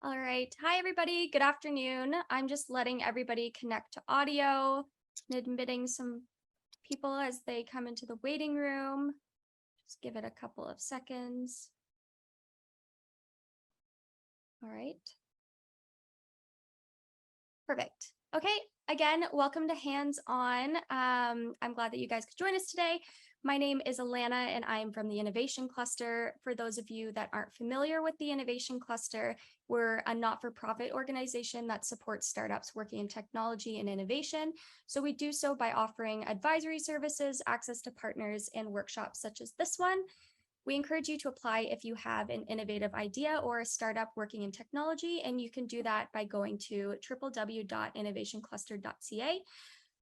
All right. Hi, everybody. Good afternoon. I'm just letting everybody connect to audio and admitting some people as they come into the waiting room. Just give it a couple of seconds. All right. Perfect. Okay. Again, welcome to Hands On. I'm glad that you guys could join us today. My name is Alana, and I'm from the Innovation Cluster. For those of you that aren't familiar with the Innovation Cluster, we're a not-for-profit organization that supports startups working in technology and innovation. So we do so by offering advisory services, access to partners, and workshops such as this one. We encourage you to apply if you have an innovative idea or a startup working in technology, and you can do that by going to www.innovationcluster.ca.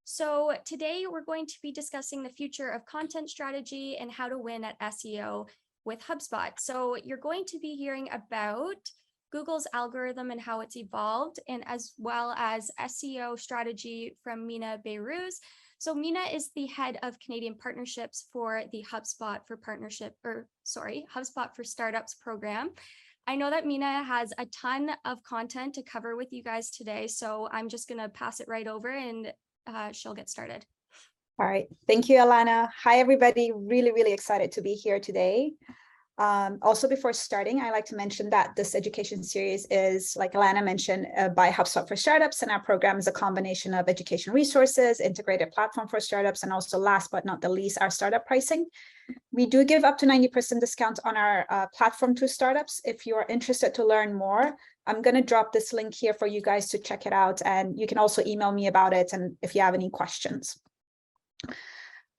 So today we're going to be discussing the future of content strategy and how to win at SEO with HubSpot. So you're going to be hearing about Google's algorithm and how it's evolved, and as well as SEO strategy from Mina Beiruz. So Mina is the head of Canadian partnerships for the HubSpot for Startups program. I know that Mina has a ton of content to cover with you guys today, so I'm just going to pass it right over and she'll get started. All right. Thank you, Alana. Hi, everybody. Really excited to be here today. Also, before starting, I like to mention that this education series is, like Alana mentioned, by HubSpot for Startups, and our program is a combination of education resources, integrated platform for startups, and also, last but not the least, our startup pricing. We do give up to 90% discount on our platform to startups. If you are interested to learn more, I'm going to drop this link here for you guys to check it out, and you can also email me about it and if you have any questions.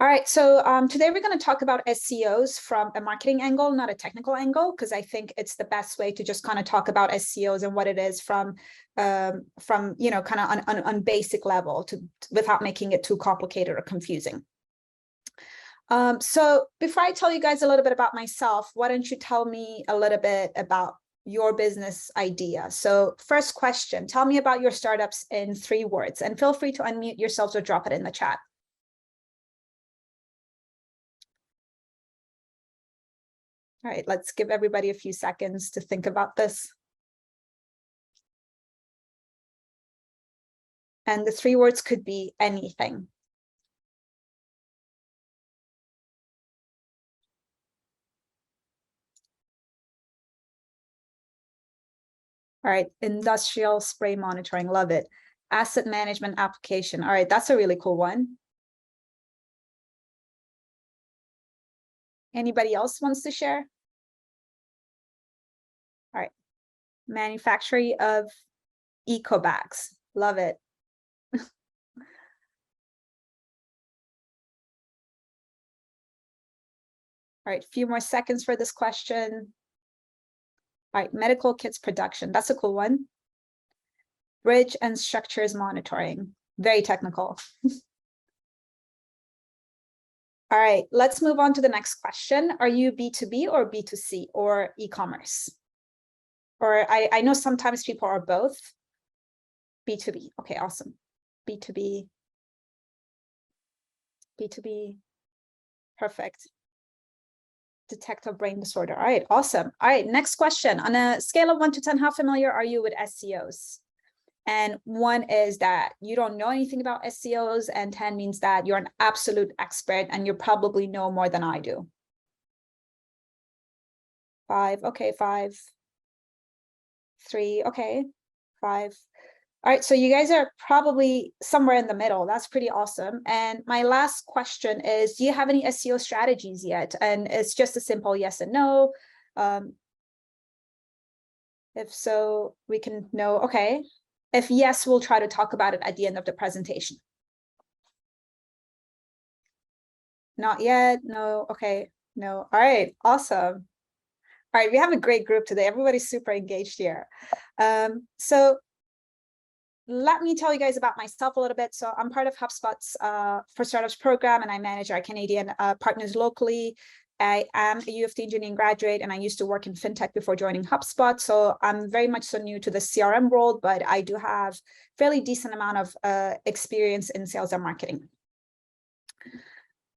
All right, so today we're going to talk about SEOs from a marketing angle, not a technical angle, because I think it's the best way to just kind of talk about SEOs and what it is from kind of on basic level, without making it too complicated or confusing. So before I tell you guys a little bit about myself, why don't you tell me a little bit about your business idea? So first question, tell me about your startups in 3 words, and feel free to unmute yourselves or drop it in the chat. All right, let's give everybody a few seconds to think about this. And the 3 words could be anything. All right, industrial spray monitoring, love it. Asset management application. All right, that's a really cool one. Anybody else wants to share? All right, manufacturing of eco bags, love it. All right, a few more seconds for this question. All right, medical kits production, that's a cool one. Bridge and structures monitoring, very technical. All right, let's move on to the next question. Are you B2B or B2C or e-commerce? Or I know sometimes people are both. B2B, okay, awesome. B2B, perfect. Detective brain disorder, all right, awesome. All right, next question. On a scale of 1 to 10, how familiar are you with SEOs? And 1 is that you don't know anything about SEOs, and 10 means that you're an absolute expert and you probably know more than I do. 5, okay, 5. 3, okay, 5. All right, so you guys are probably somewhere in the middle. That's pretty awesome. And my last question is, do you have any SEO strategies yet? And it's just a simple yes and no. If so, we can know, okay. If yes, we'll try to talk about it at the end of the presentation. Not yet, no, okay, no. All right, awesome. All right, we have a great group today. Everybody's super engaged here. So let me tell you guys about myself a little bit. So I'm part of HubSpot's for Startups program, and I manage our Canadian partners locally. I am a U of T engineering graduate, and I used to work in fintech before joining HubSpot. So I'm very much so new to the CRM world, but I do have fairly decent amount of experience in sales and marketing.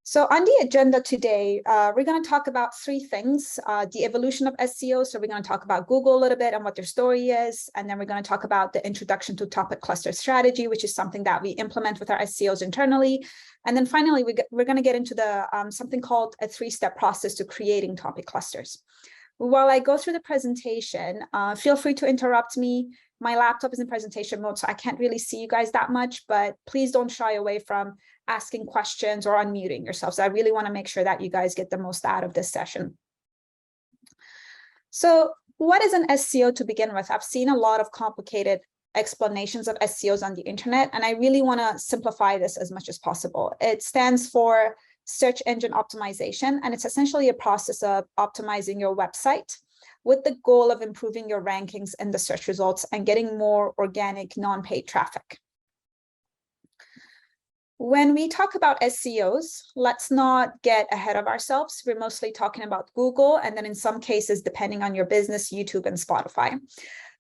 So on the agenda today, we're going to talk about three things, the evolution of SEO. So we're going to talk about Google a little bit and what their story is. And then we're going to talk about the introduction to topic cluster strategy, which is something that we implement with our SEOs internally. And then finally, we're going to get into the something called a three-step process to creating topic clusters. While I go through the presentation, feel free to interrupt me. My laptop is in presentation mode, so I can't really see you guys that much, but please don't shy away from asking questions or unmuting yourselves. I really want to make sure that you guys get the most out of this session. So what is an SEO to begin with? I've seen a lot of complicated explanations of SEOs on the internet, and I really want to simplify this as much as possible. It stands for search engine optimization, and it's essentially a process of optimizing your website with the goal of improving your rankings in the search results and getting more organic, non-paid traffic. When we talk about SEOs, let's not get ahead of ourselves. We're mostly talking about Google, and then in some cases, depending on your business, YouTube and Spotify.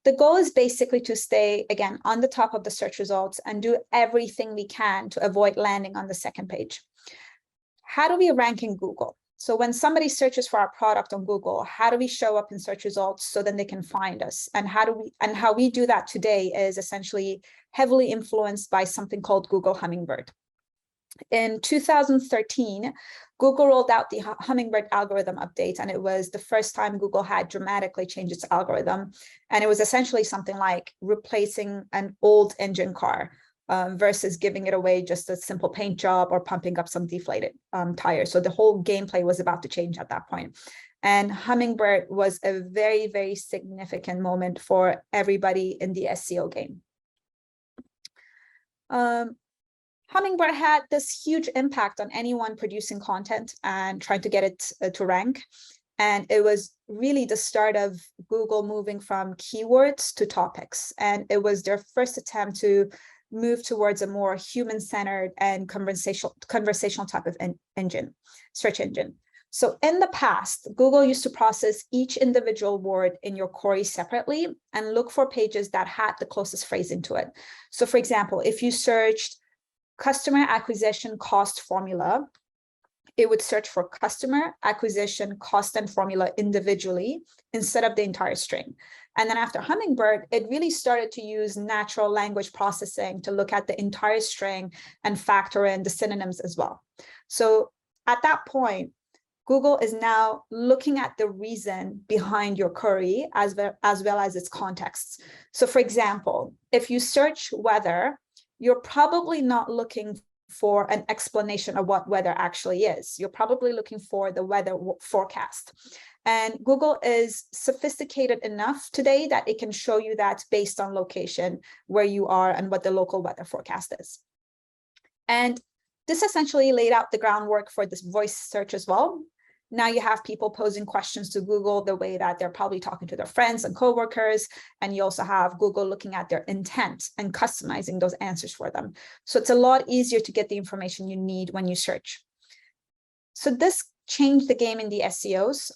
The goal is basically to stay, again, on the top of the search results and do everything we can to avoid landing on the second page. How do we rank in Google? So when somebody searches for our product on Google, how do we show up in search results so then they can find us? And how we do that today is essentially heavily influenced by something called Google Hummingbird. In 2013, Google rolled out the Hummingbird algorithm update, and it was the first time Google had dramatically changed its algorithm. And it was essentially something like replacing an old engine car versus giving it away just a simple paint job or pumping up some deflated tires. So the whole gameplay was about to change at that point. And Hummingbird was a very, very significant moment for everybody in the SEO game. Hummingbird had this huge impact on anyone producing content and trying to get it to rank. And it was really the start of Google moving from keywords to topics. And it was their first attempt to move towards a more human-centered and conversational type of search engine. So in the past, Google used to process each individual word in your query separately and look for pages that had the closest phrasing to it. So for example, if you searched customer acquisition cost formula, it would search for customer acquisition cost and formula individually instead of the entire string. And then after Hummingbird, it really started to use natural language processing to look at the entire string and factor in the synonyms as well. So at that point, Google is now looking at the reason behind your query as well as its context. So for example, if you search weather, you're probably not looking for an explanation of what weather actually is. You're probably looking for the weather forecast. And Google is sophisticated enough today that it can show you that based on location, where you are and what the local weather forecast is. And this essentially laid out the groundwork for this voice search as well. Now you have people posing questions to Google the way that they're probably talking to their friends and coworkers. And you also have Google looking at their intent and customizing those answers for them. So it's a lot easier to get the information you need when you search. So this changed the game in the SEOs.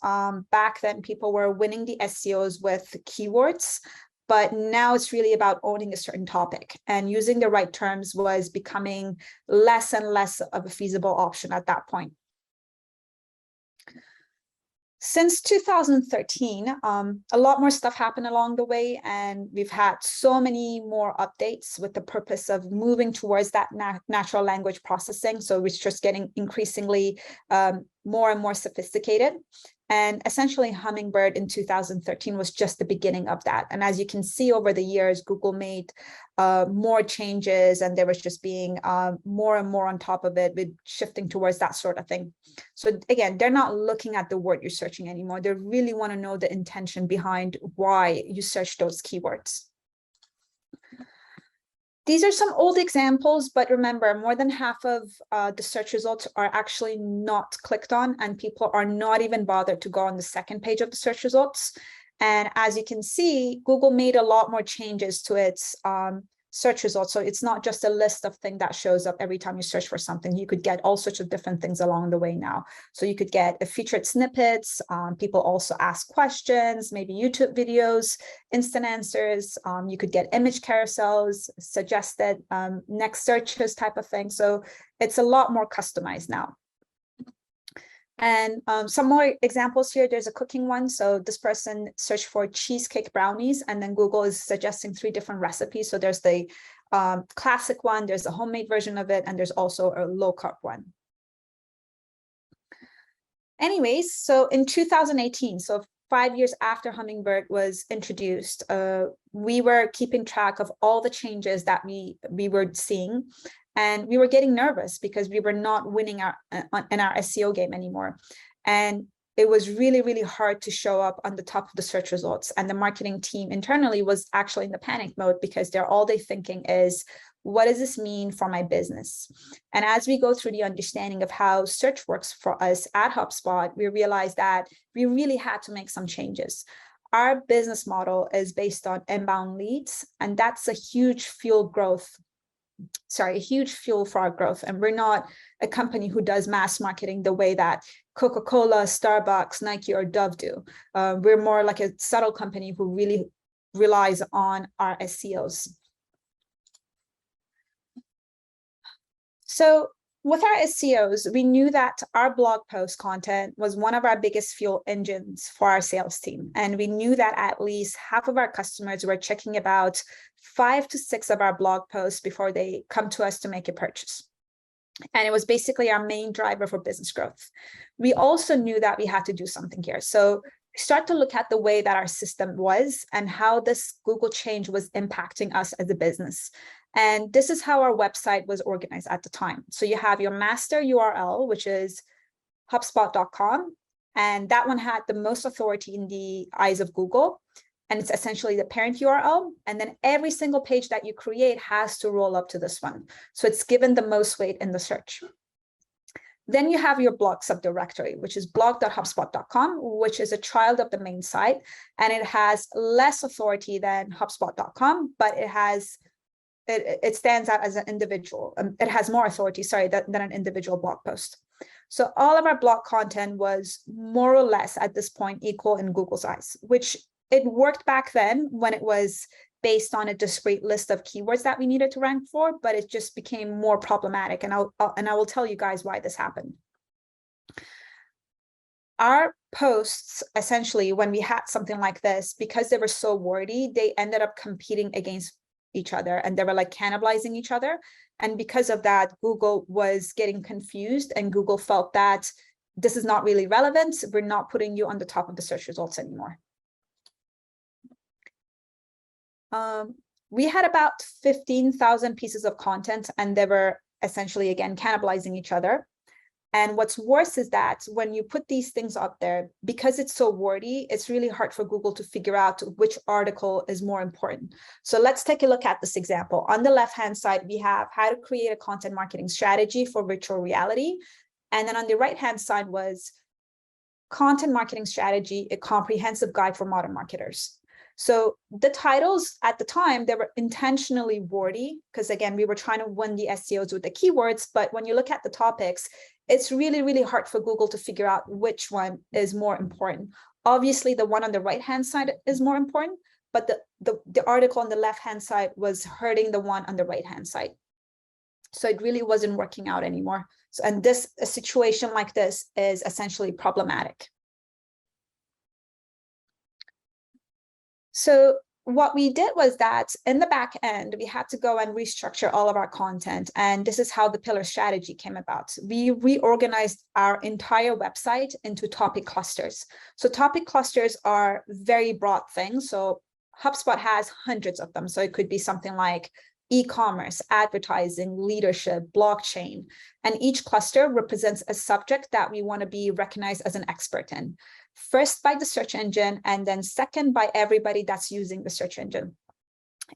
Back then, people were winning the SEOs with keywords, but now it's really about owning a certain topic, and using the right terms was becoming less and less of a feasible option at that point. Since 2013, a lot more stuff happened along the way, and we've had so many more updates with the purpose of moving towards that natural language processing. So it's just getting increasingly more and more sophisticated. And essentially, Hummingbird in 2013 was just the beginning of that. And as you can see over the years, Google made more changes, and there was just being more and more on top of it, with shifting towards that sort of thing. So again, they're not looking at the word you're searching anymore. They really want to know the intention behind why you search those keywords. These are some old examples, but remember, more than half of the search results are actually not clicked on, and people are not even bothered to go on the second page of the search results. And as you can see, Google made a lot more changes to its search results. So it's not just a list of things that shows up every time you search for something. You could get all sorts of different things along the way now. So you could get featured snippets. People also ask questions, maybe YouTube videos, instant answers. You could get image carousels, suggested next searches type of thing. So it's a lot more customized now. And some more examples here. There's a cooking one. So this person searched for cheesecake brownies, and then Google is suggesting 3 different recipes. So there's the classic one, there's a homemade version of it, and there's also a low carb one. Anyways, so in 2018, so 5 years after Hummingbird was introduced, we were keeping track of all the changes that we were seeing, and we were getting nervous because we were not winning in our SEO game anymore. And it was really, really hard to show up on the top of the search results. And the marketing team internally was actually in the panic mode because they're all they thinking is, what does this mean for my business? And as we go through the understanding of how search works for us at HubSpot, we realized that we really had to make some changes. Our business model is based on inbound leads, and that's a huge fuel for our growth. And we're not a company who does mass marketing the way that Coca-Cola, Starbucks, Nike, or Dove do. We're more like a subtle company who really relies on our SEOs. So with our SEOs, we knew that our blog post content was one of our biggest fuel engines for our sales team. And we knew that at least half of our customers were checking about 5 to 6 of our blog posts before they come to us to make a purchase. And it was basically our main driver for business growth. We also knew that we had to do something here. So we start to look at the way that our system was and how this Google change was impacting us as a business. And this is how our website was organized at the time. So you have your master URL, which is hubspot.com. And that one had the most authority in the eyes of Google. And it's essentially the parent URL. And then every single page that you create has to roll up to this one. So it's given the most weight in the search. Then you have your blog subdirectory, which is blog.hubspot.com, which is a child of the main site. And it has less authority than hubspot.com, but it stands out as an individual. It has more authority, than an individual blog post. So all of our blog content was more or less at this point equal in Google's eyes, which it worked back then when it was based on a discrete list of keywords that we needed to rank for, but it just became more problematic. And I will tell you guys why this happened. Our posts, essentially, when we had something like this, because they were so wordy, they ended up competing against each other, and they were like cannibalizing each other. And because of that, Google was getting confused, and Google felt that this is not really relevant. We're not putting you on the top of the search results anymore. We had about 15,000 pieces of content, and they were essentially, again, cannibalizing each other. And what's worse is that when you put these things up there, because it's so wordy, it's really hard for Google to figure out which article is more important. So let's take a look at this example. On the left-hand side, we have how to create a content marketing strategy for virtual reality. And then on the right-hand side was content marketing strategy, a comprehensive guide for modern marketers. So the titles at the time, they were intentionally wordy because, again, we were trying to win the SEOs with the keywords. But when you look at the topics, it's really, really hard for Google to figure out which one is more important. Obviously, the one on the right-hand side is more important, but the article on the left-hand side was hurting the one on the right-hand side. So it really wasn't working out anymore. So, and a situation like this is essentially problematic. So what we did was that in the back end, we had to go and restructure all of our content. And this is how the pillar strategy came about. We reorganized our entire website into topic clusters. So topic clusters are very broad things. So HubSpot has hundreds of them. So it could be something like e-commerce, advertising, leadership, blockchain. And each cluster represents a subject that we want to be recognized as an expert in. First by the search engine, and then second by everybody that's using the search engine.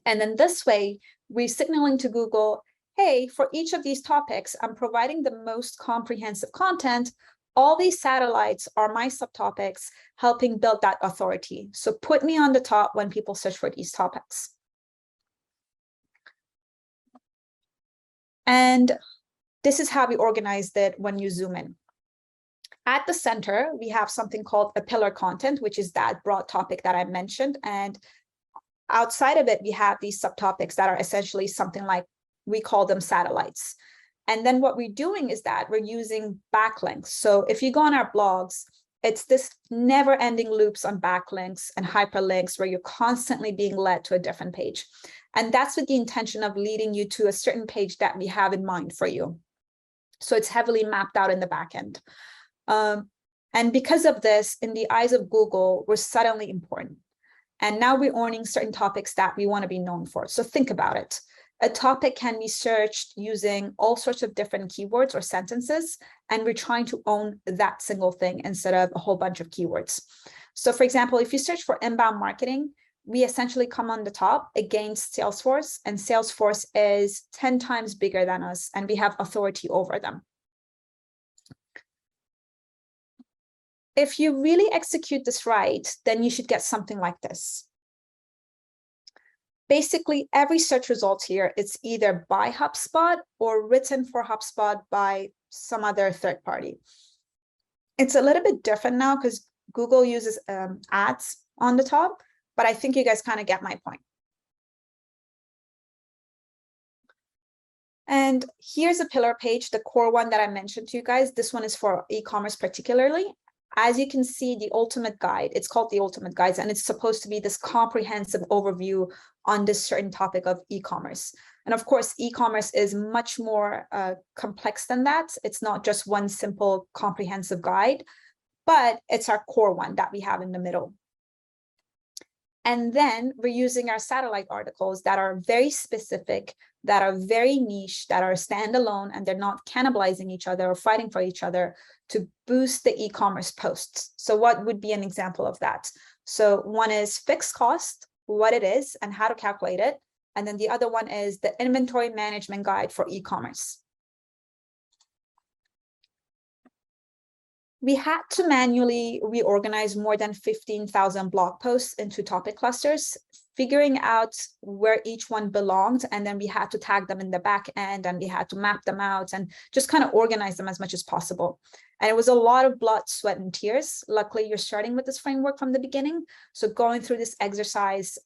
And then this way, we're signaling to Google, hey, for each of these topics, I'm providing the most comprehensive content. All these satellites are my subtopics, helping build that authority. So put me on the top when people search for these topics. And this is how we organized it when you zoom in. At the center, we have something called a pillar content, which is that broad topic that I mentioned. And outside of it, we have these subtopics that are essentially something like, we call them satellites. And then what we're doing is that we're using backlinks. So if you go on our blogs, it's this never ending loops on backlinks and hyperlinks where you're constantly being led to a different page. And that's with the intention of leading you to a certain page that we have in mind for you. So it's heavily mapped out in the back end. And because of this, in the eyes of Google, we're suddenly important. And now we're owning certain topics that we want to be known for. So think about it. A topic can be searched using all sorts of different keywords or sentences, and we're trying to own that single thing instead of a whole bunch of keywords. So for example, if you search for inbound marketing, we essentially come on the top against Salesforce, and Salesforce is 10 times bigger than us, and we have authority over them. If you really execute this right, then you should get something like this. Basically, every search result here is either by HubSpot or written for HubSpot by some other third party. It's a little bit different now because Google uses ads on the top, but I think you guys kind of get my point. And here's a pillar page, the core one that I mentioned to you guys. This one is for e-commerce particularly. As you can see, the ultimate guide, it's called the ultimate guides, and it's supposed to be this comprehensive overview on this certain topic of e-commerce. And of course, e-commerce is much more complex than that. It's not just one simple comprehensive guide, but it's our core one that we have in the middle. And then we're using our satellite articles that are very specific, that are very niche, that are standalone, and they're not cannibalizing each other or fighting for each other to boost the e-commerce posts. So what would be an example of that? So one is fixed cost, what it is and how to calculate it. And then the other one is the inventory management guide for e-commerce. We had to manually reorganize more than 15,000 blog posts into topic clusters, figuring out where each one belonged. And then we had to tag them in the back end, and we had to map them out and just kind of organize them as much as possible. And it was a lot of blood, sweat, and tears. Luckily, you're starting with this framework from the beginning. So going through this exercise,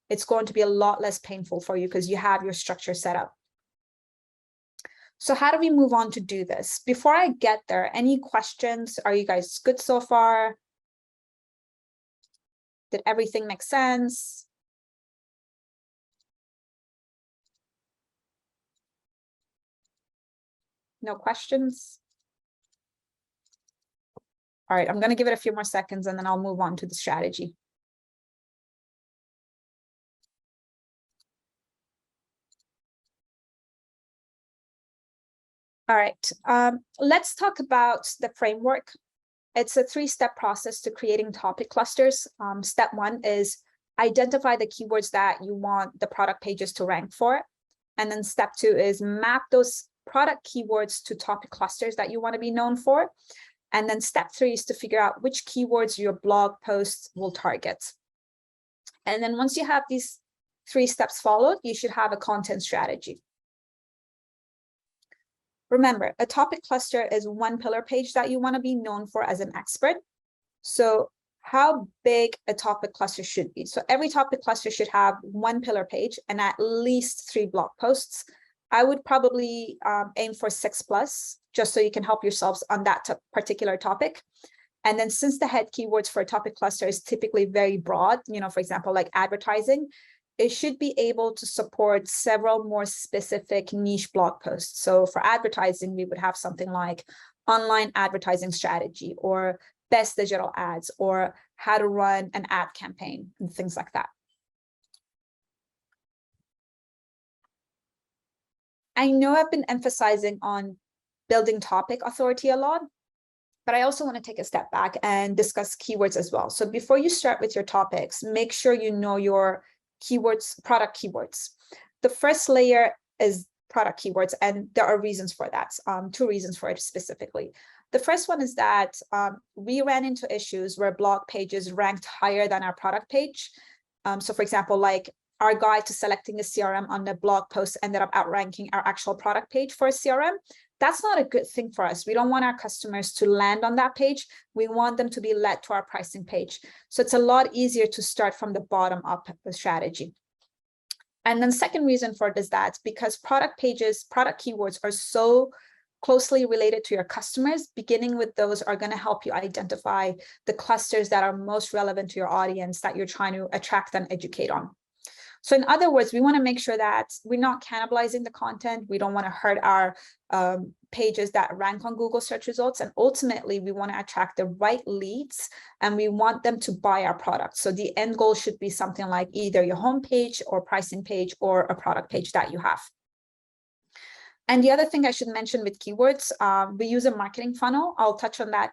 it's going to be a lot less painful for you because you have your structure set up. So how do we move on to do this? Before I get there, any questions? Are you guys good so far? Did everything make sense? No questions? All right, I'm going to give it a few more seconds and then I'll move on to the strategy. All right, let's talk about the framework. It's a 3-step process to creating topic clusters. Step 1 is identify the keywords that you want the product pages to rank for. And then step 2 is map those product keywords to topic clusters that you want to be known for. And then step 3 is to figure out which keywords your blog posts will target. And then once you have these 3 steps followed, you should have a content strategy. Remember, a topic cluster is one pillar page that you want to be known for as an expert. So how big a topic cluster should be. So every topic cluster should have one pillar page and at least 3 blog posts. I would probably aim for 6+, just so you can help yourselves on that particular topic. And then since the head keywords for a topic cluster is typically very broad, for example, like advertising, it should be able to support several more specific niche blog posts. So for advertising, we would have something like online advertising strategy or best digital ads or how to run an ad campaign and things like that. I know I've been emphasizing on building topic authority a lot, but I also want to take a step back and discuss keywords as well. So before you start with your topics, make sure you know your keywords, product keywords. The first layer is product keywords, and there are reasons for that. 2 reasons for it specifically. The first one is that we ran into issues where blog pages ranked higher than our product page. So for example, like our guide to selecting a CRM on the blog post ended up outranking our actual product page for a CRM. That's not a good thing for us. We don't want our customers to land on that page. We want them to be led to our pricing page. So it's a lot easier to start from the bottom up strategy. And then second reason for it is that because product pages, product keywords are so closely related to your customers, beginning with those are going to help you identify the clusters that are most relevant to your audience that you're trying to attract and educate on. So in other words, we want to make sure that we're not cannibalizing the content. We don't want to hurt our pages that rank on Google search results. And ultimately, we want to attract the right leads and we want them to buy our product. So the end goal should be something like either your homepage or pricing page or a product page that you have. And the other thing I should mention with keywords, we use a marketing funnel. I'll touch on that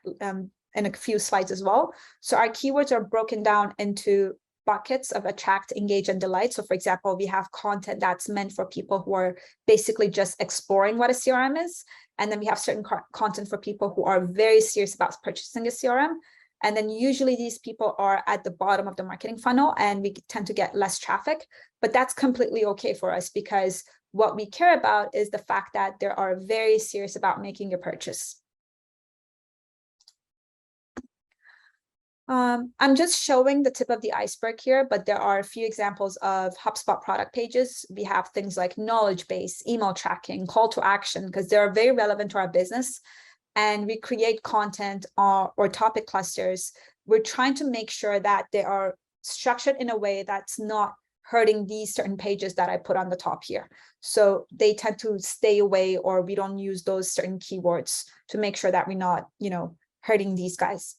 in a few slides as well. So our keywords are broken down into buckets of attract, engage, and delight. So for example, we have content that's meant for people who are basically just exploring what a CRM is. And then we have certain content for people who are very serious about purchasing a CRM. And then usually these people are at the bottom of the marketing funnel and we tend to get less traffic, but that's completely okay for us because what we care about is the fact that they are very serious about making a purchase. I'm just showing the tip of the iceberg here, but there are a few examples of HubSpot product pages. We have things like knowledge base, email tracking, call to action, because they're very relevant to our business. And we create content or topic clusters. We're trying to make sure that they are structured in a way that's not hurting these certain pages that I put on the top here. So they tend to stay away, or we don't use those certain keywords to make sure that we're not, hurting these guys.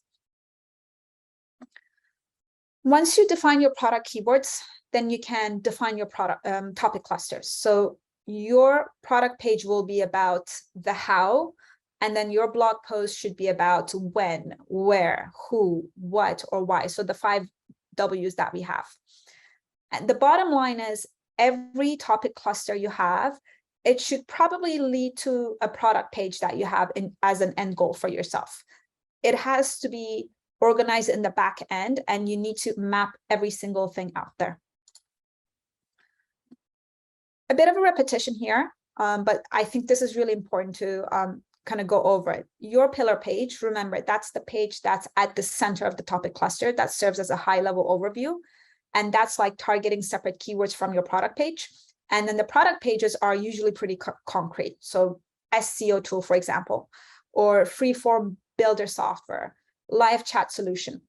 Once you define your product keywords, then you can define your product topic clusters. So your product page will be about the how, and then your blog post should be about when, where, who, what, or why. So the 5 W's that we have. And the bottom line is every topic cluster you have, it should probably lead to a product page that you have as an end goal for yourself. It has to be organized in the back end, and you need to map every single thing out there. A bit of a repetition here, but I think this is really important to kind of go over it. Your pillar page, remember, that's the page that's at the center of the topic cluster that serves as a high-level overview. And that's like targeting separate keywords from your product page. And then the product pages are usually pretty concrete. So SEO tool, for example, or freeform builder software, live chat solution,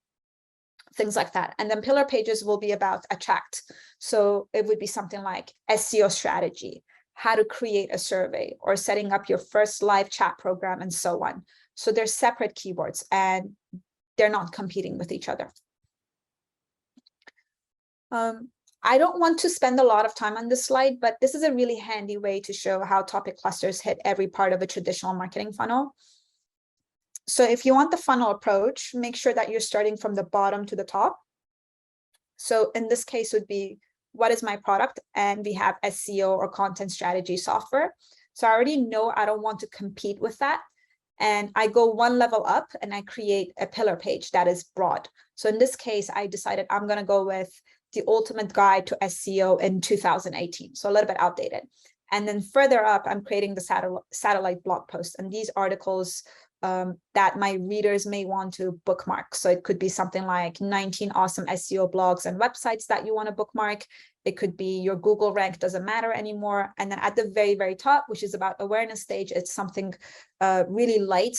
things like that. And then pillar pages will be about attract. So it would be something like SEO strategy, how to create a survey, or setting up your first live chat program, and so on. So they're separate keywords and they're not competing with each other. I don't want to spend a lot of time on this slide, but this is a really handy way to show how topic clusters hit every part of a traditional marketing funnel. So if you want the funnel approach, make sure that you're starting from the bottom to the top. So in this case would be, what is my product? And we have SEO or content strategy software. So I already know I don't want to compete with that. And I go one level up and I create a pillar page that is broad. So in this case, I decided I'm going to go with the ultimate guide to SEO in 2018. So a little bit outdated. And then further up, I'm creating the satellite blog posts. And these articles that my readers may want to bookmark. So it could be something like 19 awesome SEO blogs and websites that you want to bookmark. It could be your Google rank doesn't matter anymore. And then at the very, very top, which is about awareness stage, it's something really light,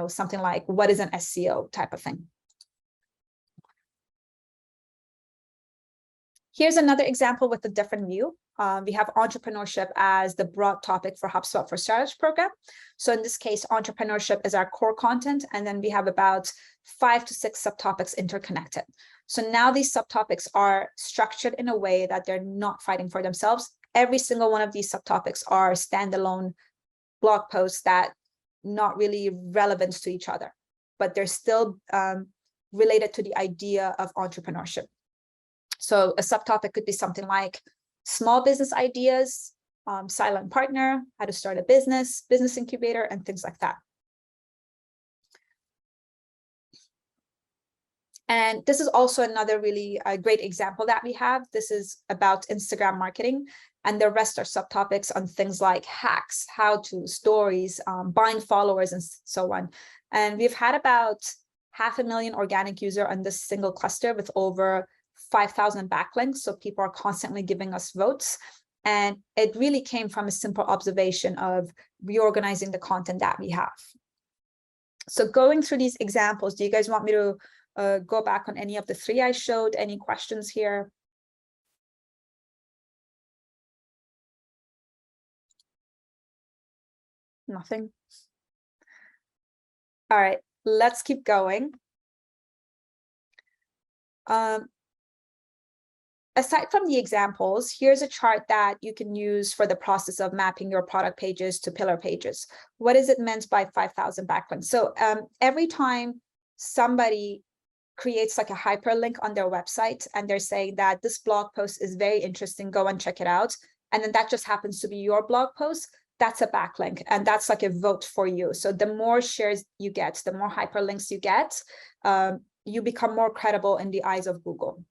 something like what is an SEO type of thing. Here's another example with a different view. We have entrepreneurship as the broad topic for HubSpot for Startups program. So in this case, entrepreneurship is our core content. And then we have about 5 to 6 subtopics interconnected. So now these subtopics are structured in a way that they're not fighting for themselves. Every single one of these subtopics are standalone blog posts that not really relevant to each other, but they're still related to the idea of entrepreneurship. So a subtopic could be something like small business ideas, silent partner, how to start a business, business incubator, and things like that. And this is also another really great example that we have. This is about Instagram marketing, and the rest are subtopics on things like hacks, how-to, stories, buying followers, and so on. And we've had about 500,000 organic users on this single cluster with over 5,000 backlinks. So people are constantly giving us votes. And it really came from a simple observation of reorganizing the content that we have. So going through these examples, do you guys want me to go back on any of the three I showed? Any questions here? Nothing? All right, let's keep going. Aside from the examples, here's a chart that you can use for the process of mapping your product pages to pillar pages. What is it meant by 5,000 backlinks? So every time somebody creates like a hyperlink on their website and they're saying that this blog post is very interesting, go and check it out, and then that just happens to be your blog post, that's a backlink, and that's like a vote for you. So the more shares you get, the more hyperlinks you get, you become more credible in the eyes of Google.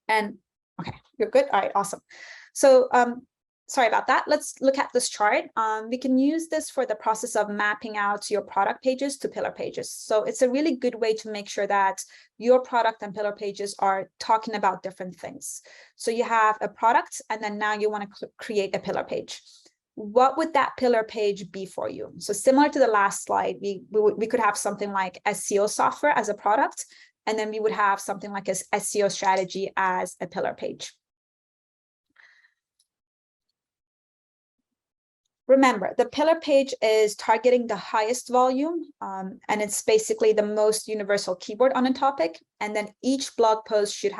And okay, you're good. All right, awesome. So sorry about that. Let's look at this chart. We can use this for the process of mapping out your product pages to pillar pages. So it's a really good way to make sure that your product and pillar pages are talking about different things. So you have a product, and then now you want to create a pillar page. What would that pillar page be for you? So similar to the last slide, we could have something like SEO software as a product, and then we would have something like a SEO strategy as a pillar page. Remember, the pillar page is targeting the highest volume, and it's basically the most universal keyword on a topic. And then each blog post should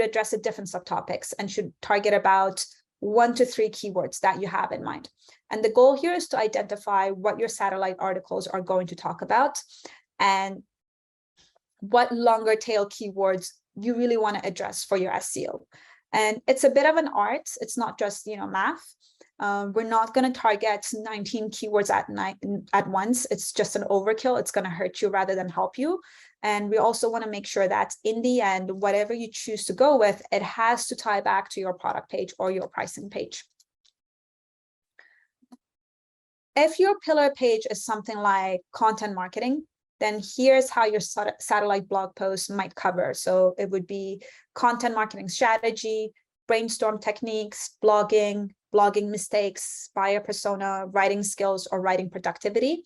address a different subtopics and should target about 1 to 3 keywords that you have in mind. And the goal here is to identify what your satellite articles are going to talk about and what longer tail keywords you really want to address for your SEO. And it's a bit of an art. It's not just, math. We're not going to target 19 keywords at once. It's just an overkill. It's going to hurt you rather than help you. And we also want to make sure that in the end, whatever you choose to go with, it has to tie back to your product page or your pricing page. If your pillar page is something like content marketing, then here's how your satellite blog post might cover. So it would be content marketing strategy, brainstorm techniques, blogging mistakes, buyer persona, writing skills, or writing productivity.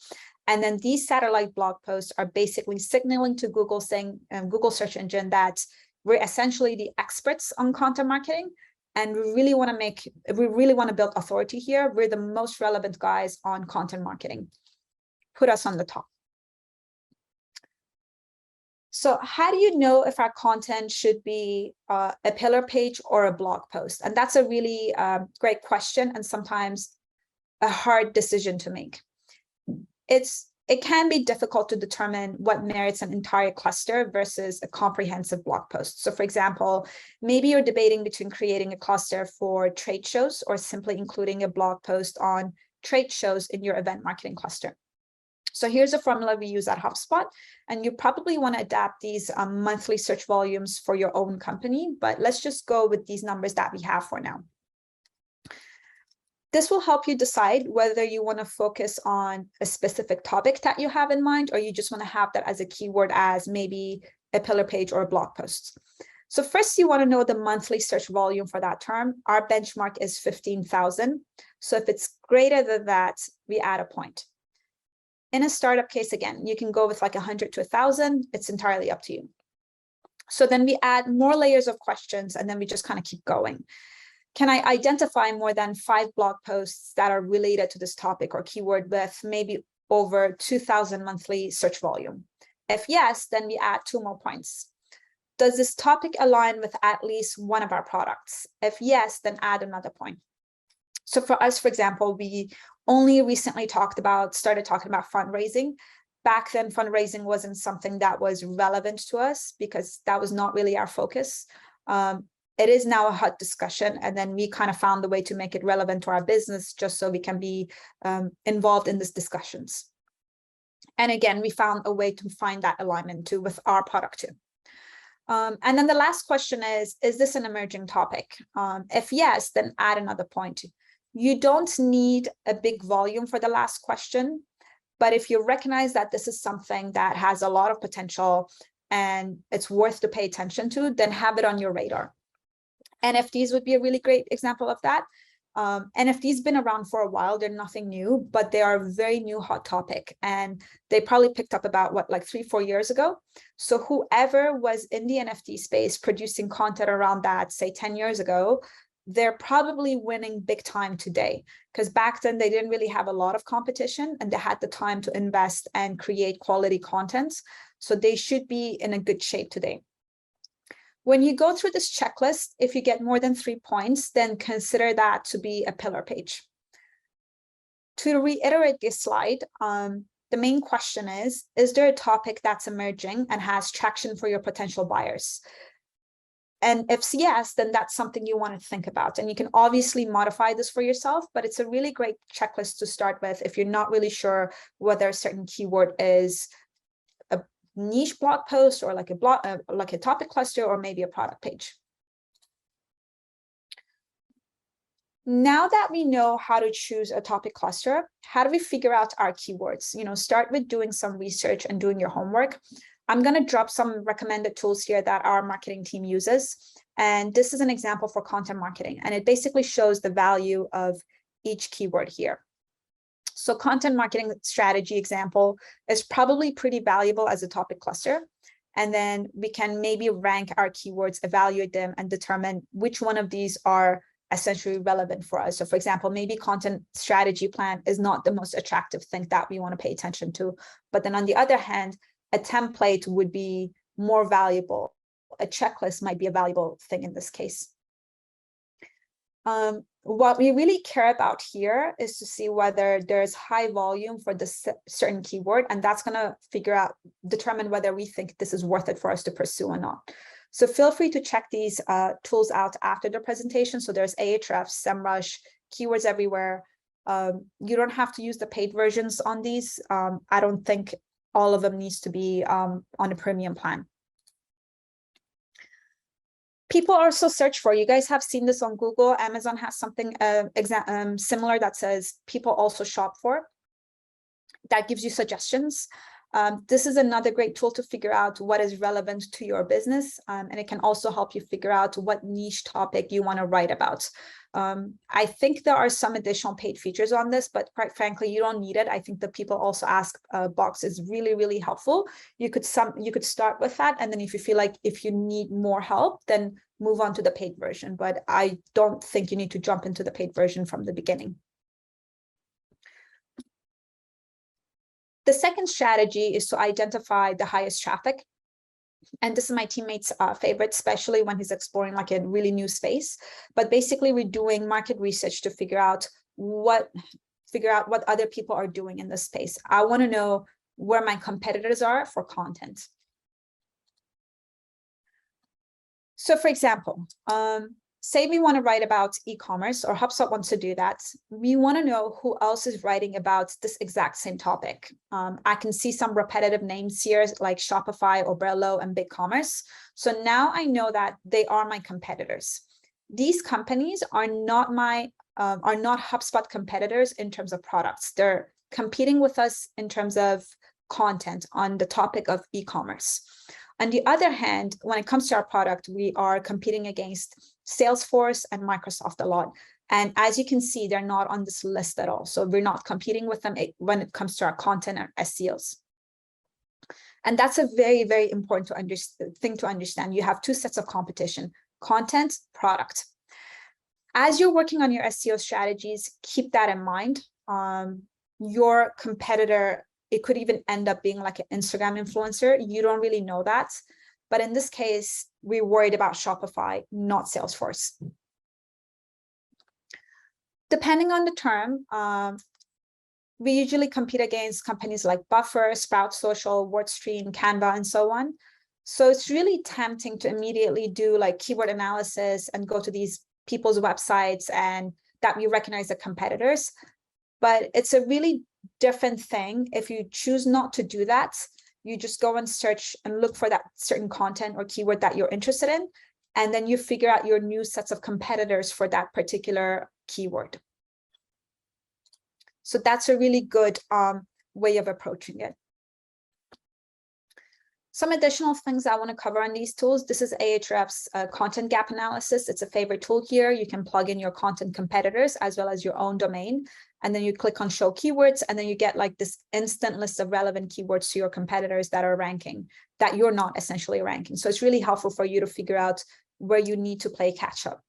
And then these satellite blog posts are basically signaling to Google, saying, Google search engine, that we're essentially the experts on content marketing. And we really want to build authority here. We're the most relevant guys on content marketing. Put us on the top. So how do you know if our content should be a pillar page or a blog post? And that's a really great question, and sometimes a hard decision to make. It can be difficult to determine what merits an entire cluster versus a comprehensive blog post. So for example, maybe you're debating between creating a cluster for trade shows or simply including a blog post on trade shows in your event marketing cluster. So here's a formula we use at Hubspot, and you probably want to adapt these monthly search volumes for your own company, but let's just go with these numbers that we have for now. This will help you decide whether you want to focus on a specific topic that you have in mind, or you just want to have that as a keyword as maybe a pillar page or a blog post. So first, you want to know the monthly search volume for that term. Our benchmark is 15,000. So if it's greater than that, we add a point. In a startup case, again, you can go with like 100 to 1,000. It's entirely up to you. So then we add more layers of questions, and then we just kind of keep going. Can I identify more than 5 blog posts that are related to this topic or keyword with maybe over 2,000 monthly search volume? If yes, then we add 2 more points. Does this topic align with at least one of our products? If yes, then add another point. So for us, for example, we only recently started talking about fundraising. Back then, fundraising wasn't something that was relevant to us because that was not really our focus. It is now a hot discussion, and then we kind of found the way to make it relevant to our business just so we can be involved in these discussions. And again, we found a way to find that alignment too with our product too. And then the last question is this an emerging topic? If yes, then add another point. You don't need a big volume for the last question, but if you recognize that this is something that has a lot of potential, and it's worth to pay attention to, then have it on your radar. NFTs would be a really great example of that. NFTs been around for a while. They're nothing new, but they are a very new hot topic. And they probably picked up about what, like 3-4 years ago. So whoever was in the NFT space producing content around that, say 10 years ago, they're probably winning big time today. Because back then they didn't really have a lot of competition and they had the time to invest and create quality content. So they should be in a good shape today. When you go through this checklist, if you get more than 3 points, then consider that to be a pillar page. To reiterate this slide, the main question is there a topic that's emerging and has traction for your potential buyers? And if yes, then that's something you want to think about. And you can obviously modify this for yourself, but it's a really great checklist to start with if you're not really sure whether a certain keyword is a niche blog post or like a topic cluster or maybe a product page. Now that we know how to choose a topic cluster, how do we figure out our keywords? Start with doing some research and doing your homework. I'm going to drop some recommended tools here that our marketing team uses. And this is an example for content marketing. And it basically shows the value of each keyword here. So content marketing strategy example is probably pretty valuable as a topic cluster. And then we can maybe rank our keywords, evaluate them, and determine which one of these are essentially relevant for us. So for example, maybe content strategy plan is not the most attractive thing that we want to pay attention to. But then on the other hand, a template would be more valuable. A checklist might be a valuable thing in this case. What we really care about here is to see whether there's high volume for this certain keyword, and that's going to determine whether we think this is worth it for us to pursue or not. So feel free to check these tools out after the presentation. So there's Ahrefs, SEMrush, Keywords Everywhere. You don't have to use the paid versions on these. I don't think all of them needs to be on a premium plan. People also search for, you guys have seen this on Google. Amazon has something similar that says people also shop for. That gives you suggestions. This is another great tool to figure out what is relevant to your business. And it can also help you figure out what niche topic you want to write about. I think there are some additional paid features on this, but quite frankly, you don't need it. I think the people also ask box is really, really helpful. You could start with that. And then if you feel like if you need more help, then move on to the paid version. But I don't think you need to jump into the paid version from the beginning. The second strategy is to identify the highest traffic. And this is my teammate's favorite, especially when he's exploring like a really new space. But basically, we're doing market research to figure out what other people are doing in this space. I want to know where my competitors are for content. So for example, say we want to write about e-commerce, or Hubspot wants to do that. We want to know who else is writing about this exact same topic. I can see some repetitive names here like Shopify, Oberlo, and BigCommerce. So now I know that they are my competitors. These companies are not HubSpot competitors in terms of products. They're competing with us in terms of content on the topic of e-commerce. On the other hand, when it comes to our product, we are competing against Salesforce and Microsoft a lot. And as you can see, they're not on this list at all. So we're not competing with them when it comes to our content and SEOs. And that's a very, very important thing to understand. You have two sets of competition: content, product. As you're working on your SEO strategies, keep that in mind. Your competitor, it could even end up being like an Instagram influencer. You don't really know that. But in this case, we're worried about Shopify, not Salesforce. Depending on the term, we usually compete against companies like Buffer, Sprout Social, WordStream, Canva, and so on. So it's really tempting to immediately do like keyword analysis and go to these people's websites and that we recognize the competitors. But it's a really different thing if you choose not to do that. You just go and search and look for that certain content or keyword that you're interested in, and then you figure out your new sets of competitors for that particular keyword. So that's a really good way of approaching it. Some additional things I want to cover on these tools. This is Ahrefs content gap analysis. It's a favorite tool here. You can plug in your content competitors as well as your own domain. And then you click on show keywords, and then you get like this instant list of relevant keywords to your competitors that are ranking, that you're not essentially ranking. So it's really helpful for you to figure out where you need to play catch up.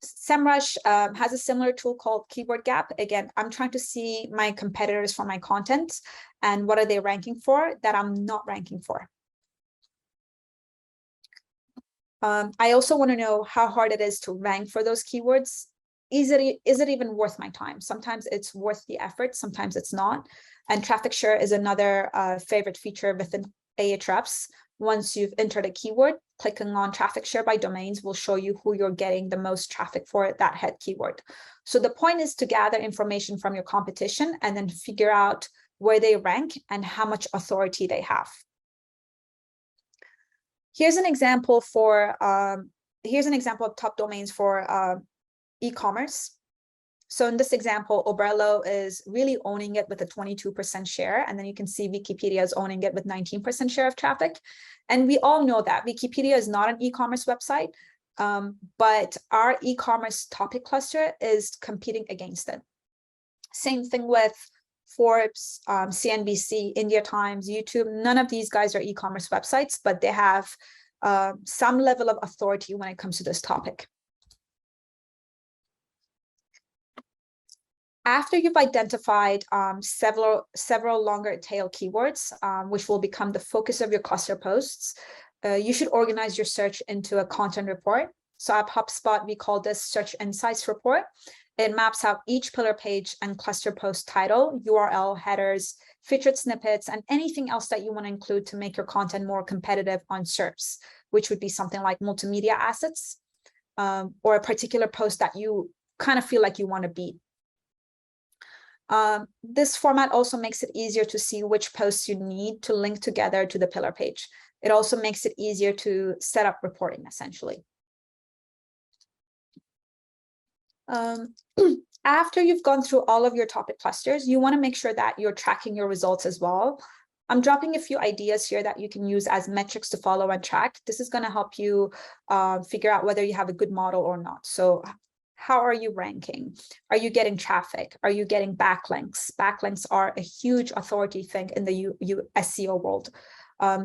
SEMrush has a similar tool called Keyword Gap. Again, I'm trying to see my competitors for my content and what are they ranking for that I'm not ranking for. I also want to know how hard it is to rank for those keywords. Is it even worth my time? Sometimes it's worth the effort, sometimes it's not. And traffic share is another favorite feature within Ahrefs. Once you've entered a keyword, clicking on traffic share by domains will show you who you're getting the most traffic for that head keyword. So the point is to gather information from your competition and then figure out where they rank and how much authority they have. Here's an example for of top domains for e-commerce. So in this example, Oberlo is really owning it with a 22% share. And then you can see Wikipedia is owning it with 19% share of traffic. And we all know that Wikipedia is not an e-commerce website, but our e-commerce topic cluster is competing against it. Same thing with Forbes, CNBC, India Times, YouTube. None of these guys are e-commerce websites, but they have some level of authority when it comes to this topic. After you've identified several longer tail keywords, which will become the focus of your cluster posts, you should organize your search into a content report. So at Hubspot, we call this Search Insights Report. It maps out each pillar page and cluster post title, URL, headers, featured snippets, and anything else that you want to include to make your content more competitive on SERPs, which would be something like multimedia assets, or a particular post that you kind of feel like you want to beat. This format also makes it easier to see which posts you need to link together to the pillar page. It also makes it easier to set up reporting, essentially. After you've gone through all of your topic clusters, you want to make sure that you're tracking your results as well. I'm dropping a few ideas here that you can use as metrics to follow and track. This is going to help you figure out whether you have a good model or not. So how are you ranking? Are you getting traffic? Are you getting backlinks? Backlinks are a huge authority thing in the SEO world.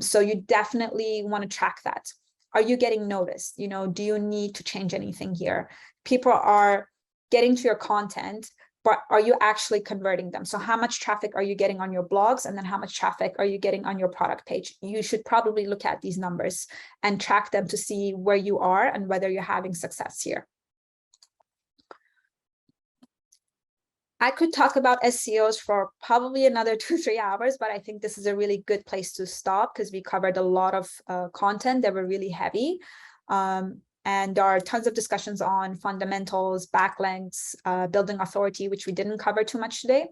So you definitely want to track that. Are you getting noticed? Do you need to change anything here? People are getting to your content, but are you actually converting them? So how much traffic are you getting on your blogs? And then how much traffic are you getting on your product page? You should probably look at these numbers and track them to see where you are and whether you're having success here. I could talk about SEOs for probably another 2-3 hours, but I think this is a really good place to stop because we covered a lot of content that were really heavy. And there are tons of discussions on fundamentals, backlinks, building authority, which we didn't cover too much today.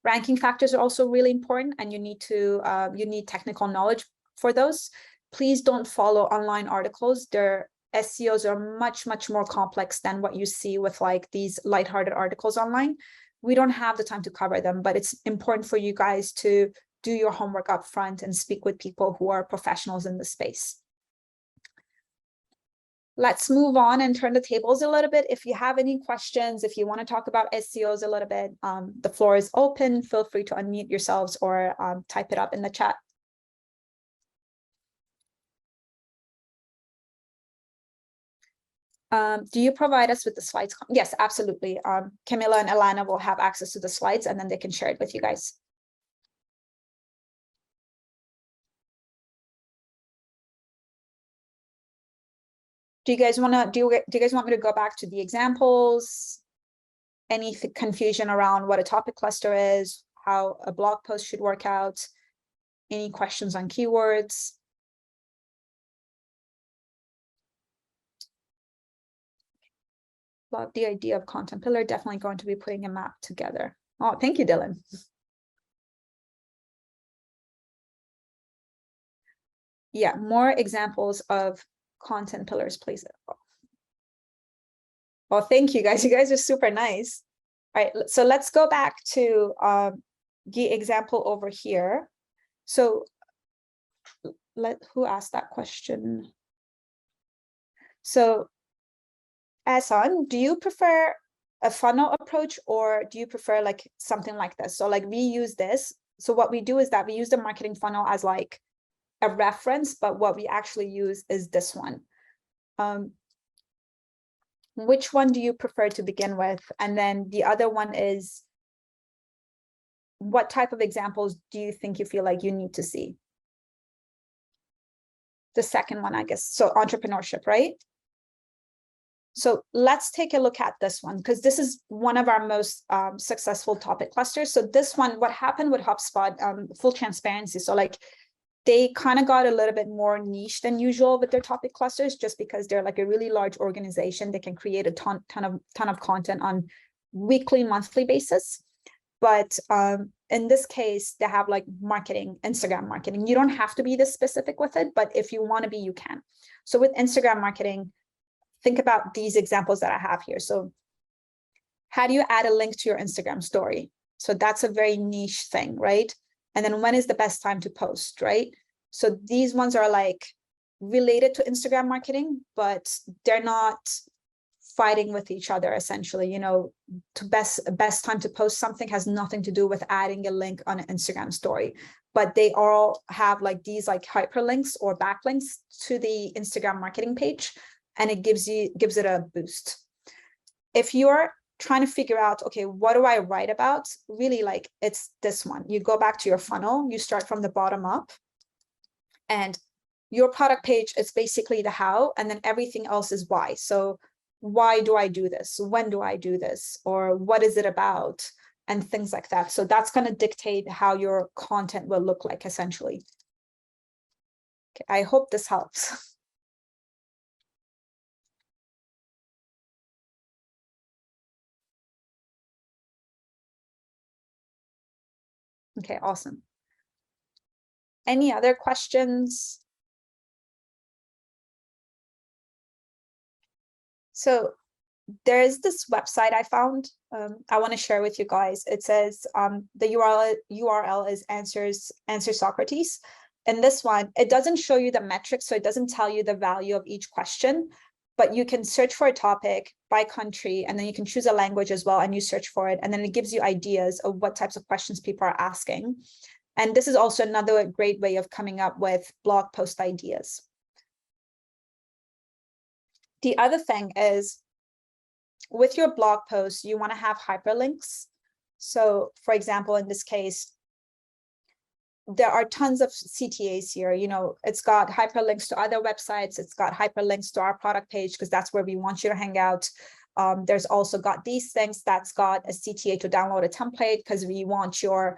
Ranking factors are also really important, and you need technical knowledge for those. Please don't follow online articles. Their SEOs are much more complex than what you see with like these lighthearted articles online. We don't have the time to cover them, but it's important for you guys to do your homework up front and speak with people who are professionals in the space. Let's move on and turn the tables a little bit. If you have any questions, if you want to talk about SEOs a little bit, the floor is open. Feel free to unmute yourselves or type it up in the chat. Do you provide us with the slides? Yes, absolutely. Camilla and Alana will have access to the slides and then they can share it with you guys. Do you guys want me to go back to the examples? Any confusion around what a topic cluster is, how a blog post should work out? Any questions on keywords? Love the idea of content pillar. Definitely going to be putting a map together. Oh, thank you, Dylan. Yeah, more examples of content pillars, please. Well, thank you guys. You guys are super nice. All right, so let's go back to the example over here. So who asked that question? So Asan, do you prefer a funnel approach, or do you prefer like something like this? So like we use this. So what we do is that we use the marketing funnel as like a reference, but what we actually use is this one. Which one do you prefer to begin with? And then the other one is, what type of examples do you think you feel like you need to see? The second one, I guess. So entrepreneurship, right? So let's take a look at this one, because this is one of our most successful topic clusters. So this one, what happened with HubSpot, full transparency. So like they kind of got a little bit more niche than usual with their topic clusters, just because they're like a really large organization. They can create a ton of content on weekly, monthly basis. But in this case, they have like marketing, Instagram marketing. You don't have to be this specific with it, but if you want to be, you can. So with Instagram marketing, think about these examples that I have here. So how do you add a link to your Instagram story? So that's a very niche thing, right? And then when is the best time to post, right? So these ones are like related to Instagram marketing, but they're not fighting with each other essentially. You know, to best time to post something has nothing to do with adding a link on an Instagram story, but they all have like these like hyperlinks or backlinks to the Instagram marketing page, and it gives it a boost. If you're trying to figure out, okay, what do I write about? Really, like it's this one. You go back to your funnel, you start from the bottom up, and your product page is basically the how, and then everything else is why. So why do I do this? When do I do this? Or what is it about? And things like that. So that's going to dictate how your content will look like, essentially. Okay, I hope this helps. Okay, awesome. Any other questions? So there is this website I found. I want to share with you guys. It says the URL is answer Socrates. And this one, it doesn't show you the metrics, so it doesn't tell you the value of each question, but you can search for a topic by country, and then you can choose a language as well, and you search for it, and then it gives you ideas of what types of questions people are asking. And this is also another great way of coming up with blog post ideas. The other thing is, with your blog posts, you want to have hyperlinks. So for example, in this case, there are tons of CTAs here. You know, it's got hyperlinks to other websites. It's got hyperlinks to our product page, because that's where we want you to hang out. There's also got these things that's got a CTA to download a template, because we want your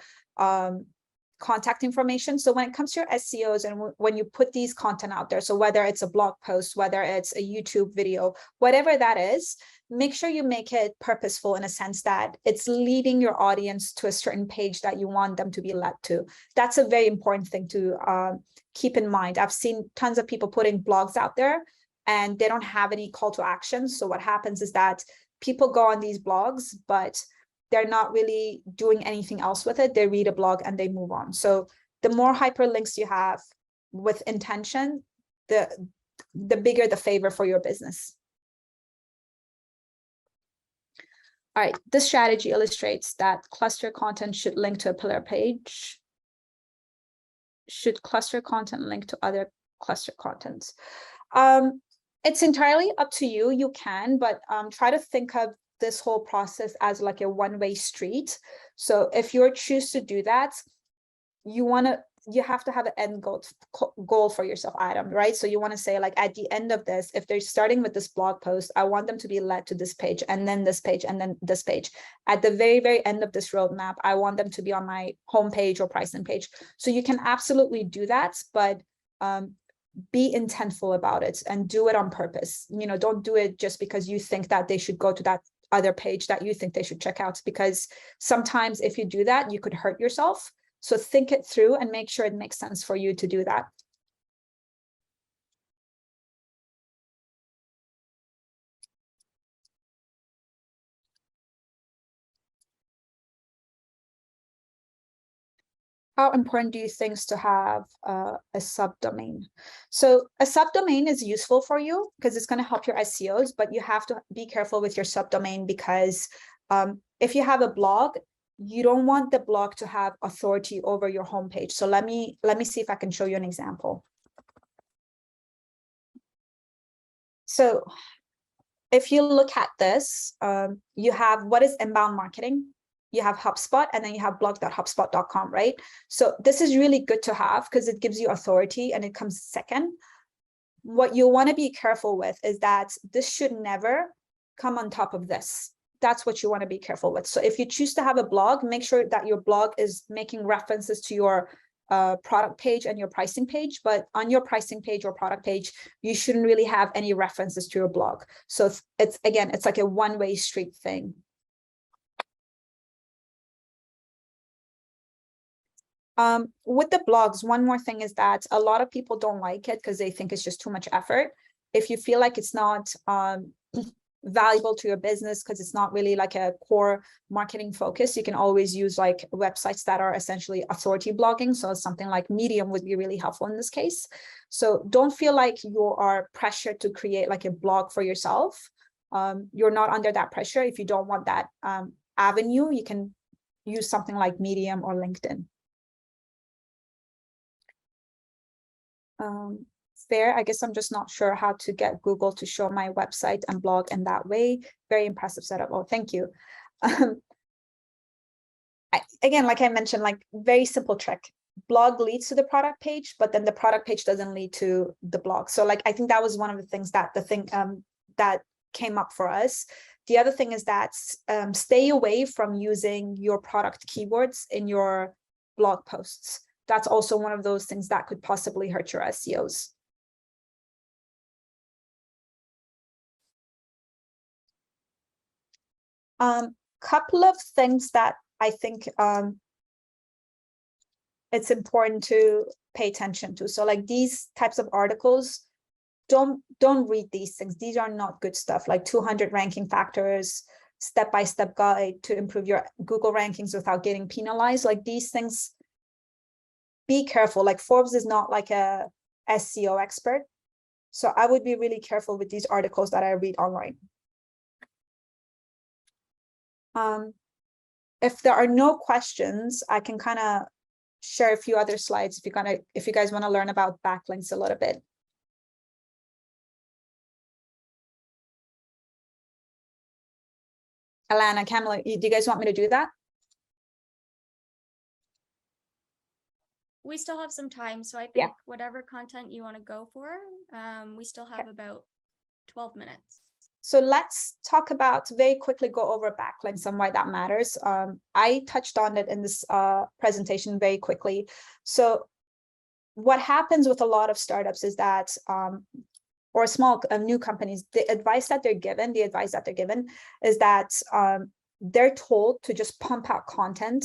contact information. So when it comes to your SEOs, and when you put these content out there, so whether it's a blog post, whether it's a YouTube video, whatever that is, make sure you make it purposeful in a sense that it's leading your audience to a certain page that you want them to be led to. That's a very important thing to keep in mind. I've seen tons of people putting blogs out there and they don't have any call to action. So what happens is that people go on these blogs, but they're not really doing anything else with it. They read a blog and they move on. So the more hyperlinks you have with intention, the bigger the favor for your business. All right, this strategy illustrates that cluster content should link to a pillar page. Should cluster content link to other cluster contents? It's entirely up to you. You can, but try to think of this whole process as like a one-way street. So if you choose to do that, you have to have an end goal for yourself, Adam, right? So you want to say, like, at the end of this, if they're starting with this blog post, I want them to be led to this page, and then this page, and then this page. At the very, very end of this roadmap, I want them to be on my homepage or pricing page. So you can absolutely do that, but be intentful about it and do it on purpose. You know, don't do it just because you think that they should go to that other page that you think they should check out, because sometimes if you do that, you could hurt yourself. So think it through and make sure it makes sense for you to do that. How important do you think is to have a subdomain? So a subdomain is useful for you because it's going to help your SEOs, but you have to be careful with your subdomain because if you have a blog, you don't want the blog to have authority over your homepage. So let me see if I can show you an example. So if you look at this, you have what is inbound marketing. You have Hubspot, and then you have blog.hubspot.com, right? So this is really good to have because it gives you authority and it comes second. What you want to be careful with is that this should never come on top of this. That's what you want to be careful with. So if you choose to have a blog, make sure that your blog is making references to your product page and your pricing page, but on your pricing page or product page, you shouldn't really have any references to your blog. So it's again, it's like a one-way street thing. With the blogs, one more thing is that a lot of people don't like it because they think it's just too much effort. If you feel like it's not valuable to your business because it's not really like a core marketing focus, you can always use like websites that are essentially authority blogging. So something like Medium would be really helpful in this case. So don't feel like you are pressured to create like a blog for yourself. You're not under that pressure. If you don't want that avenue, you can use something like Medium or LinkedIn. Fair. I guess I'm just not sure how to get Google to show my website and blog in that way. Very impressive setup. Oh, thank you. Again, like I mentioned, like very simple trick. Blog leads to the product page, but then the product page doesn't lead to the blog. So like, I think that was one of the things that that came up for us. The other thing is that stay away from using your product keywords in your blog posts. That's also one of those things that could possibly hurt your SEOs. Couple of things that I think it's important to pay attention to. So like these types of articles, don't read these things. These are not good stuff, like 200 ranking factors, step-by-step guide to improve your Google rankings without getting penalized. Like these things, be careful. Like Forbes is not like a SEO expert. So I would be really careful with these articles that I read online. If there are no questions, I can kind of share a few other slides if you guys want to learn about backlinks a little bit. Alana, Kamala, do you guys want me to do that? We still have some time, so I think whatever content you want to go for, we still have about 12 minutes. So let's talk about, very quickly go over backlinks and why that matters. I touched on it in this presentation very quickly. So what happens with a lot of startups is that, or small new companies, the advice that they're given is that they're told to just pump out content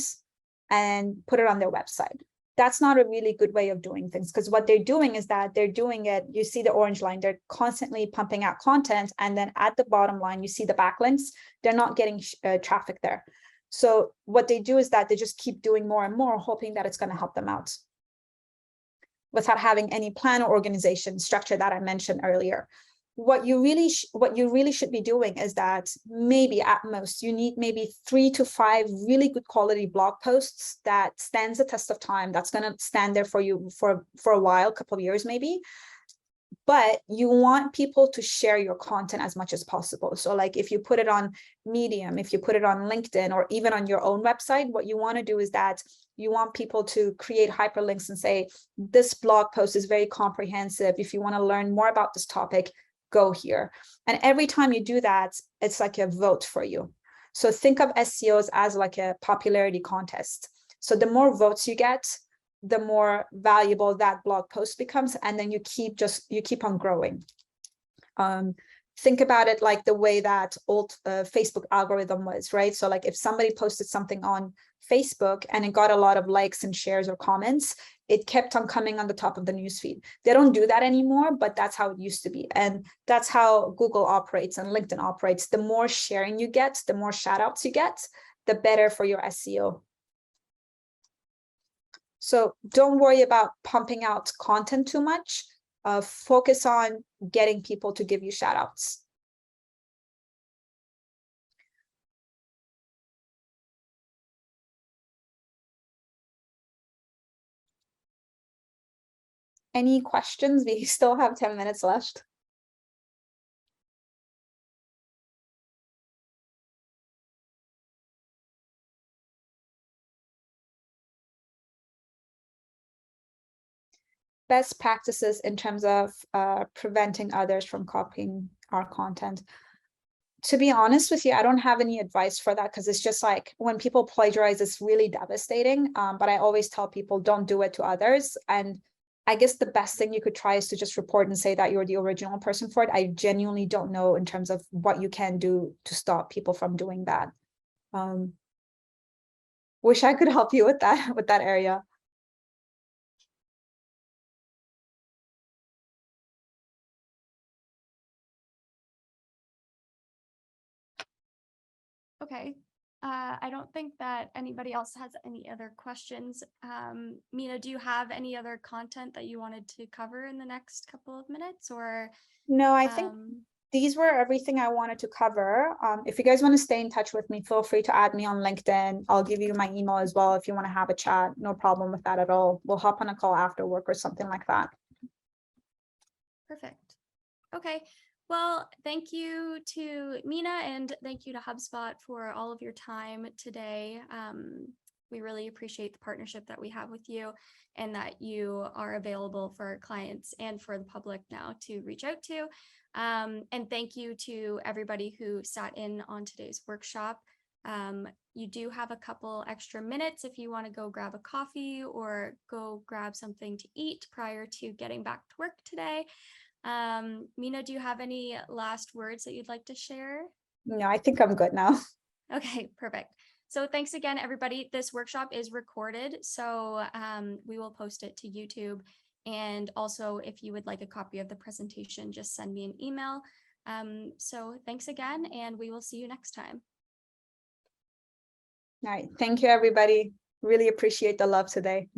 and put it on their website. That's not a really good way of doing things, because what they're doing is that they're doing it, you see the orange line, they're constantly pumping out content, and then at the bottom line, you see the backlinks, they're not getting traffic there. So what they do is that they just keep doing more and more, hoping that it's going to help them out, without having any plan or organization structure that I mentioned earlier. What you really should be doing is that maybe at most you need maybe 3 to 5 really good quality blog posts that stands the test of time, that's going to stand there for you for a while, a couple of years maybe. But you want people to share your content as much as possible. So like if you put it on Medium, if you put it on LinkedIn, or even on your own website, what you want to do is that you want people to create hyperlinks and say, this blog post is very comprehensive. If you want to learn more about this topic, go here. And every time you do that, it's like a vote for you. So think of SEOs as like a popularity contest. So the more votes you get, the more valuable that blog post becomes, and then you keep on growing. Think about it like the way that old Facebook algorithm was, right? So like if somebody posted something on Facebook and it got a lot of likes and shares or comments, it kept on coming on the top of the newsfeed. They don't do that anymore, but that's how it used to be. And that's how Google operates and LinkedIn operates. The more sharing you get, the more shout outs you get, the better for your SEO. So don't worry about pumping out content too much. Focus on getting people to give you shout outs. Any questions? We still have 10 minutes left. Best practices in terms of preventing others from copying our content. To be honest with you, I don't have any advice for that, because it's just like when people plagiarize, it's really devastating. But I always tell people, don't do it to others. And I guess the best thing you could try is to just report and say that you're the original person for it. I genuinely don't know in terms of what you can do to stop people from doing that. Wish I could help you with that area. Okay. I don't think that anybody else has any other questions. Mina, do you have any other content that you wanted to cover in the next couple of minutes, or? No, I think these were everything I wanted to cover. If you guys want to stay in touch with me, feel free to add me on LinkedIn. I'll give you my email as well if you want to have a chat. No problem with that at all. We'll hop on a call after work or something like that. Perfect. Okay. Well, thank you to Mina, and thank you to Hubspot for all of your time today. We really appreciate the partnership that we have with you, and that you are available for our clients and for the public now to reach out to. And thank you to everybody who sat in on today's workshop. You do have a couple extra minutes if you want to go grab a coffee or go grab something to eat prior to getting back to work today. Mina, do you have any last words that you'd like to share? No, I think I'm good now. Okay, perfect. So thanks again, everybody. This workshop is recorded, so we will post it to YouTube. And also, if you would like a copy of the presentation, just send me an email. So thanks again, and we will see you next time. All right. Thank you, everybody. Really appreciate the love today.